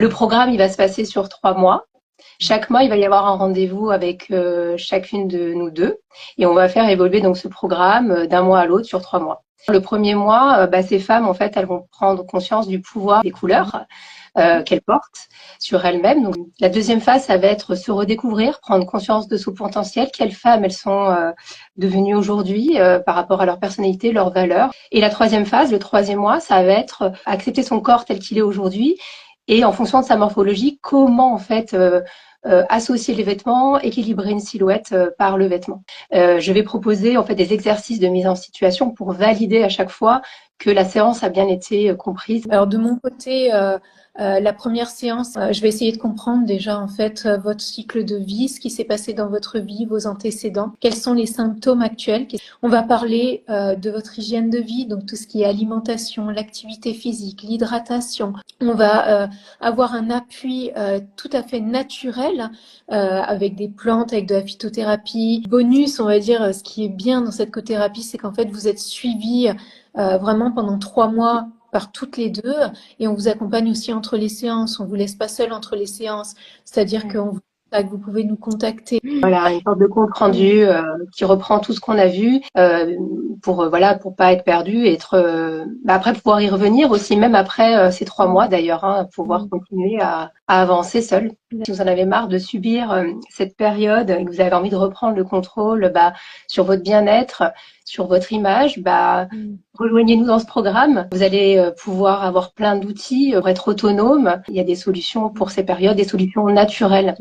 Le programme, il va se passer sur 3 mois. Chaque mois, il va y avoir un rendez-vous avec chacune de nous deux et on va faire évoluer donc ce programme d'un mois à l'autre sur 3 mois. Le premier mois, ces femmes, en fait, elles vont prendre conscience du pouvoir des couleurs qu'elles portent sur elles-mêmes. Donc, la deuxième phase, ça va être se redécouvrir, prendre conscience de son potentiel, quelles femmes elles sont devenues aujourd'hui par rapport à leur personnalité, leurs valeurs. Et la troisième phase, le troisième mois, ça va être accepter son corps tel qu'il est aujourd'hui et en fonction de sa morphologie, comment en fait associer les vêtements, équilibrer une silhouette par le vêtement. Je vais proposer en fait des exercices de mise en situation pour valider à chaque fois que la séance a bien été comprise. Alors de mon côté, la première séance, je vais essayer de comprendre déjà en fait votre cycle de vie, ce qui s'est passé dans votre vie, vos antécédents, quels sont les symptômes actuels. On va parler de votre hygiène de vie, donc tout ce qui est alimentation, l'activité physique, l'hydratation. On va avoir un appui tout à fait naturel avec des plantes, avec de la phytothérapie. Bonus, on va dire, ce qui est bien dans cette cothérapie, c'est qu'en fait vous êtes suivis vraiment pendant 3 mois par toutes les deux et on vous accompagne aussi entre les séances. On vous laisse pas seul entre les séances, c'est-à-dire que vous pouvez nous contacter. Voilà, une sorte de compte rendu qui reprend tout ce qu'on a vu pour pour pas être perdu et être après pouvoir y revenir aussi même après ces 3 mois d'ailleurs pouvoir continuer à avancer seul. Si vous en avez marre de subir cette période et que vous avez envie de reprendre le contrôle sur votre bien-être, sur votre image, rejoignez-nous dans ce programme. Vous allez pouvoir avoir plein d'outils pour être autonome. Il y a des solutions pour ces périodes, des solutions naturelles.